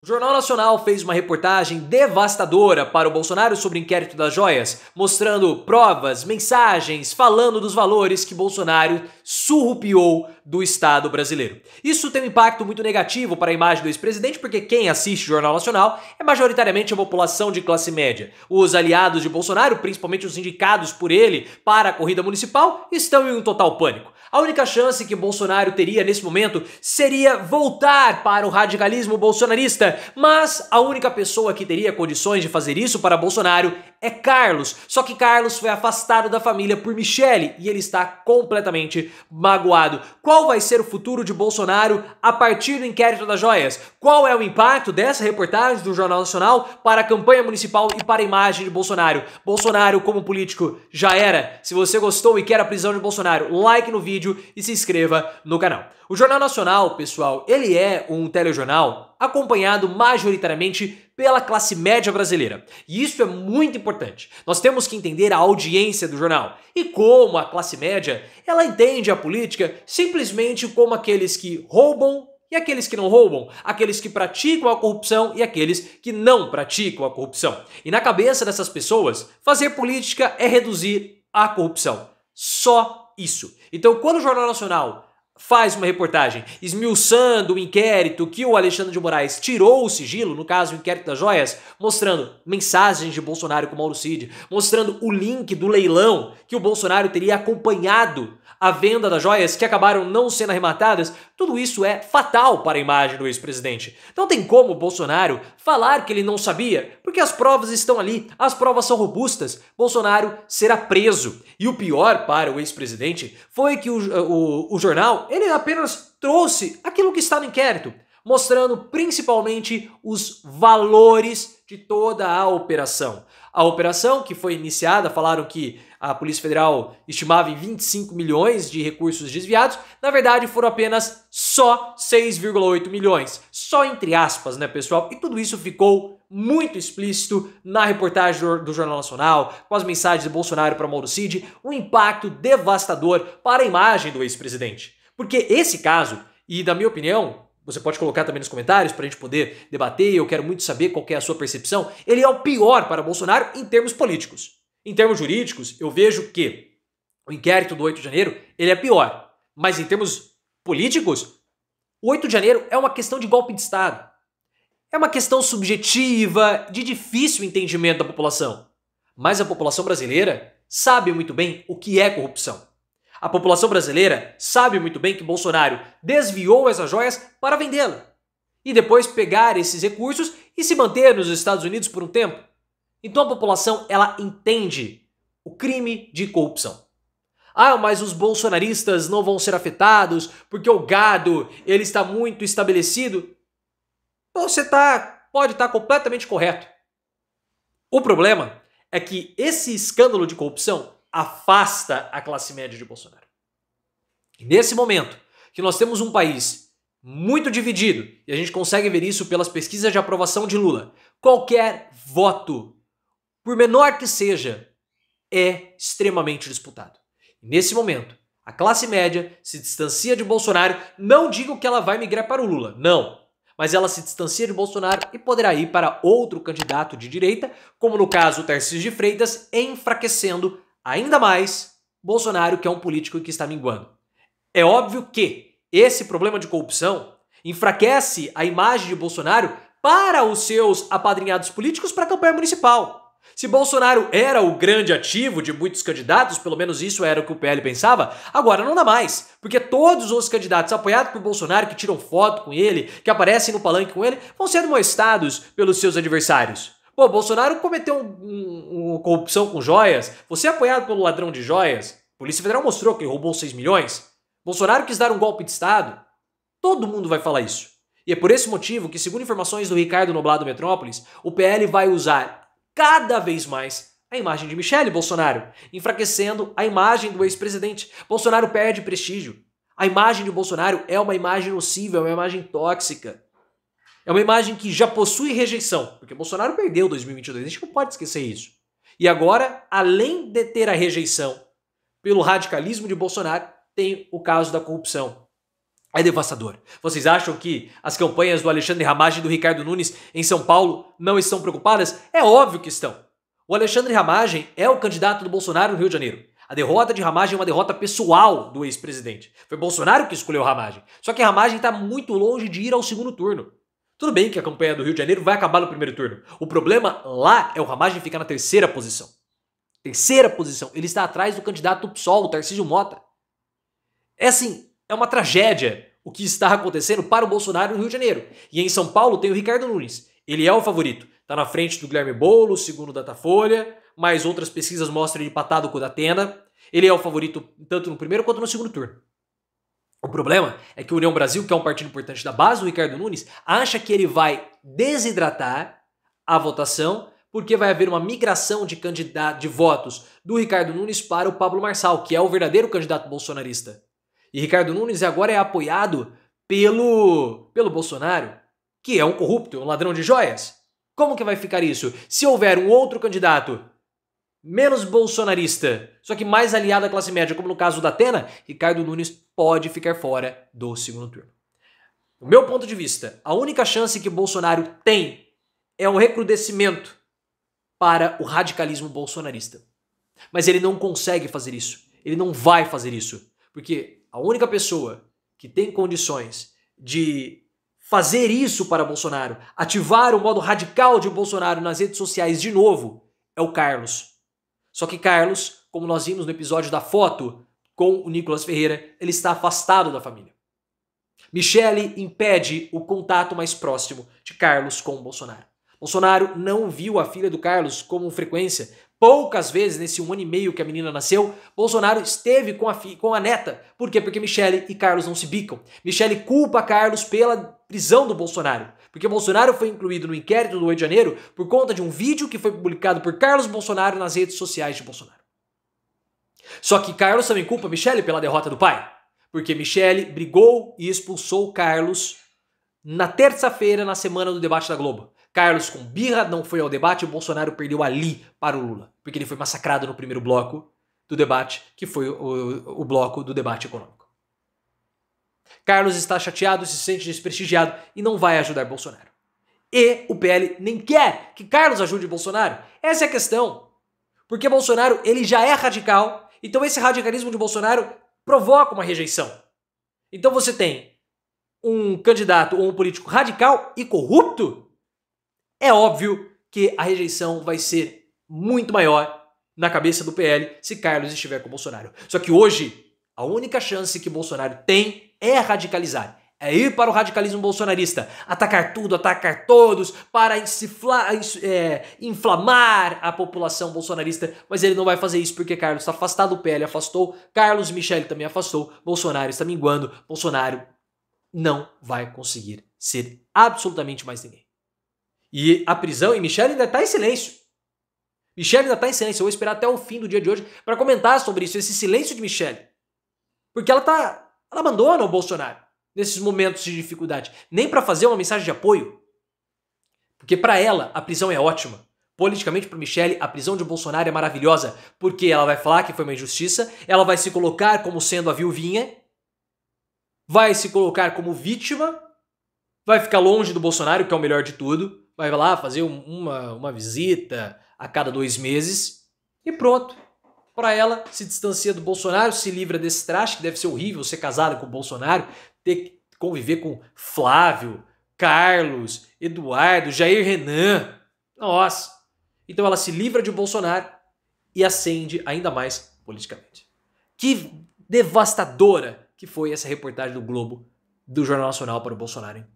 Jornal Nacional fez uma reportagem devastadora para o Bolsonaro sobre o inquérito das joias, mostrando provas, mensagens, falando dos valores que Bolsonaro surrupiou do Estado brasileiro. Isso tem um impacto muito negativo para a imagem do ex-presidente, porque quem assiste o Jornal Nacional é majoritariamente a população de classe média. Os aliados de Bolsonaro, principalmente os indicados por ele para a corrida municipal, estão em um total pânico. A única chance que Bolsonaro teria nesse momento seria voltar para o radicalismo bolsonarista, mas a única pessoa que teria condições de fazer isso para Bolsonaro é Carlos. Só que Carlos foi afastado da família por Michele e ele está completamente magoado. Qual vai ser o futuro de Bolsonaro a partir do inquérito das joias? Qual é o impacto dessa reportagem do Jornal Nacional para a campanha municipal e para a imagem de Bolsonaro? Bolsonaro como político já era. Se você gostou e quer a prisão de Bolsonaro, like no vídeo e se inscreva no canal. O Jornal Nacional, pessoal, ele é um telejornal acompanhado majoritariamente pela classe média brasileira. E isso é muito importante. Nós temos que entender a audiência do jornal e como a classe média, ela entende a política simplesmente como aqueles que roubam e aqueles que não roubam, aqueles que praticam a corrupção e aqueles que não praticam a corrupção. E na cabeça dessas pessoas, fazer política é reduzir a corrupção. Só isso. Então, quando o Jornal Nacional faz uma reportagem esmiuçando o inquérito que o Alexandre de Moraes tirou o sigilo, no caso o inquérito das joias, mostrando mensagens de Bolsonaro com Mauro Cid, mostrando o link do leilão que o Bolsonaro teria acompanhado a venda das joias que acabaram não sendo arrematadas, tudo isso é fatal para a imagem do ex-presidente. Não tem como o Bolsonaro falar que ele não sabia, porque as provas estão ali, as provas são robustas. Bolsonaro será preso. E o pior para o ex-presidente foi que o jornal, ele apenas trouxe aquilo que está no inquérito, mostrando principalmente os valores de toda a operação. A operação que foi iniciada, falaram que a Polícia Federal estimava em 25 milhões de recursos desviados, na verdade foram apenas só 6,8 milhões. Só entre aspas, né, pessoal? E tudo isso ficou muito explícito na reportagem do Jornal Nacional, com as mensagens de Bolsonaro para Mauro Cid, um impacto devastador para a imagem do ex-presidente. Porque esse caso, e na minha opinião, você pode colocar também nos comentários para a gente poder debater, eu quero muito saber qual que é a sua percepção, ele é o pior para Bolsonaro em termos políticos. Em termos jurídicos, eu vejo que o inquérito do 8 de janeiro, ele é pior. Mas em termos políticos, o 8 de janeiro é uma questão de golpe de Estado. É uma questão subjetiva, de difícil entendimento da população. Mas a população brasileira sabe muito bem o que é corrupção. A população brasileira sabe muito bem que Bolsonaro desviou essas joias para vendê-la. E depois pegar esses recursos e se manter nos Estados Unidos por um tempo. Então a população, ela entende o crime de corrupção. Ah, mas os bolsonaristas não vão ser afetados porque o gado, ele está muito estabelecido. Você pode estar completamente correto. O problema é que esse escândalo de corrupção afasta a classe média de Bolsonaro. E nesse momento que nós temos um país muito dividido, e a gente consegue ver isso pelas pesquisas de aprovação de Lula, qualquer voto, por menor que seja, é extremamente disputado. E nesse momento, a classe média se distancia de Bolsonaro. Não digo que ela vai migrar para o Lula, não. Mas ela se distancia de Bolsonaro e poderá ir para outro candidato de direita, como no caso o Tarcísio de Freitas, enfraquecendo ainda mais Bolsonaro, que é um político que está minguando. É óbvio que esse problema de corrupção enfraquece a imagem de Bolsonaro para os seus apadrinhados políticos para a campanha municipal. Se Bolsonaro era o grande ativo de muitos candidatos, pelo menos isso era o que o PL pensava, agora não dá mais, porque todos os candidatos apoiados por Bolsonaro, que tiram foto com ele, que aparecem no palanque com ele, vão ser amoestados pelos seus adversários. Pô, Bolsonaro cometeu uma corrupção com joias, você é apoiado pelo ladrão de joias, a Polícia Federal mostrou que ele roubou 6 milhões, Bolsonaro quis dar um golpe de Estado, todo mundo vai falar isso. E é por esse motivo que, segundo informações do Ricardo Noblat do Metrópolis, o PL vai usar cada vez mais a imagem de Michele Bolsonaro, enfraquecendo a imagem do ex-presidente. Bolsonaro perde prestígio. A imagem de Bolsonaro é uma imagem nociva, é uma imagem tóxica. É uma imagem que já possui rejeição, porque Bolsonaro perdeu 2022, a gente não pode esquecer isso. E agora, além de ter a rejeição pelo radicalismo de Bolsonaro, tem o caso da corrupção. é devastador. Vocês acham que as campanhas do Alexandre Ramagem e do Ricardo Nunes em São Paulo não estão preocupadas? É óbvio que estão. O Alexandre Ramagem é o candidato do Bolsonaro no Rio de Janeiro. A derrota de Ramagem é uma derrota pessoal do ex-presidente. Foi Bolsonaro que escolheu Ramagem. Só que Ramagem está muito longe de ir ao segundo turno. Tudo bem que a campanha do Rio de Janeiro vai acabar no primeiro turno. O problema lá é o Ramagem ficar na terceira posição. Terceira posição. Ele está atrás do candidato PSOL, o Tarcísio Mota. É assim, é uma tragédia o que está acontecendo para o Bolsonaro no Rio de Janeiro. E em São Paulo tem o Ricardo Nunes. Ele é o favorito. Está na frente do Guilherme Boulos, segundo o Datafolha, mas outras pesquisas mostram ele empatado com o Datena. Ele é o favorito tanto no primeiro quanto no segundo turno. O problema é que o União Brasil, que é um partido importante da base do Ricardo Nunes, acha que ele vai desidratar a votação porque vai haver uma migração de votos do Ricardo Nunes para o Pablo Marçal, que é o verdadeiro candidato bolsonarista. E Ricardo Nunes agora é apoiado pelo Bolsonaro, que é um corrupto, um ladrão de joias. Como que vai ficar isso? Se houver um outro candidato menos bolsonarista, só que mais aliado à classe média, como no caso da Atena, Ricardo Nunes pode ficar fora do segundo turno. Do meu ponto de vista, a única chance que Bolsonaro tem é um recrudescimento para o radicalismo bolsonarista. Mas ele não consegue fazer isso. Ele não vai fazer isso. Porque a única pessoa que tem condições de fazer isso para Bolsonaro, ativar o modo radical de Bolsonaro nas redes sociais de novo, é o Carlos. Só que Carlos, como nós vimos no episódio da foto com o Nicolas Ferreira, ele está afastado da família. Michele impede o contato mais próximo de Carlos com o Bolsonaro. Bolsonaro não viu a filha do Carlos com frequência. Poucas vezes nesse 1 ano e meio que a menina nasceu, Bolsonaro esteve com a neta. Por quê? Porque Michele e Carlos não se bicam. Michele culpa Carlos pela prisão do Bolsonaro. Porque Bolsonaro foi incluído no inquérito do Rio de Janeiro por conta de um vídeo que foi publicado por Carlos Bolsonaro nas redes sociais de Bolsonaro. Só que Carlos também culpa Michele pela derrota do pai. Porque Michele brigou e expulsou Carlos na terça-feira, na semana do debate da Globo. Carlos, com birra, não foi ao debate e o Bolsonaro perdeu ali para o Lula. Porque ele foi massacrado no primeiro bloco do debate, que foi o bloco do debate econômico. Carlos está chateado, se sente desprestigiado e não vai ajudar Bolsonaro. E o PL nem quer que Carlos ajude Bolsonaro. Essa é a questão. Porque Bolsonaro, ele já é radical, então esse radicalismo de Bolsonaro provoca uma rejeição. Então você tem um candidato ou um político radical e corrupto, é óbvio que a rejeição vai ser muito maior na cabeça do PL se Carlos estiver com Bolsonaro. Só que hoje, a única chance que Bolsonaro tem é radicalizar. É ir para o radicalismo bolsonarista, atacar tudo, atacar todos, para inflamar a população bolsonarista, mas ele não vai fazer isso porque Carlos está afastado, o PL afastou, Carlos e Michele também afastou, Bolsonaro está minguando, Bolsonaro não vai conseguir ser absolutamente mais ninguém. E a prisão, e Michele ainda está em silêncio. Michele ainda está em silêncio, eu vou esperar até o fim do dia de hoje para comentar sobre isso, esse silêncio de Michele. Porque ela abandona o Bolsonaro nesses momentos de dificuldade, nem para fazer uma mensagem de apoio. Porque para ela, a prisão é ótima. Politicamente, para Michele, a prisão de Bolsonaro é maravilhosa, porque ela vai falar que foi uma injustiça, ela vai se colocar como sendo a viuvinha, vai se colocar como vítima, vai ficar longe do Bolsonaro, que é o melhor de tudo, vai lá fazer uma visita a cada 2 meses e pronto. Para ela, se distancia do Bolsonaro, se livra desse traste, que deve ser horrível ser casada com o Bolsonaro, ter que conviver com Flávio, Carlos, Eduardo, Jair Renan. Nossa! Então ela se livra de Bolsonaro e ascende ainda mais politicamente. Que devastadora que foi essa reportagem do Globo, do Jornal Nacional para o Bolsonaro, hein?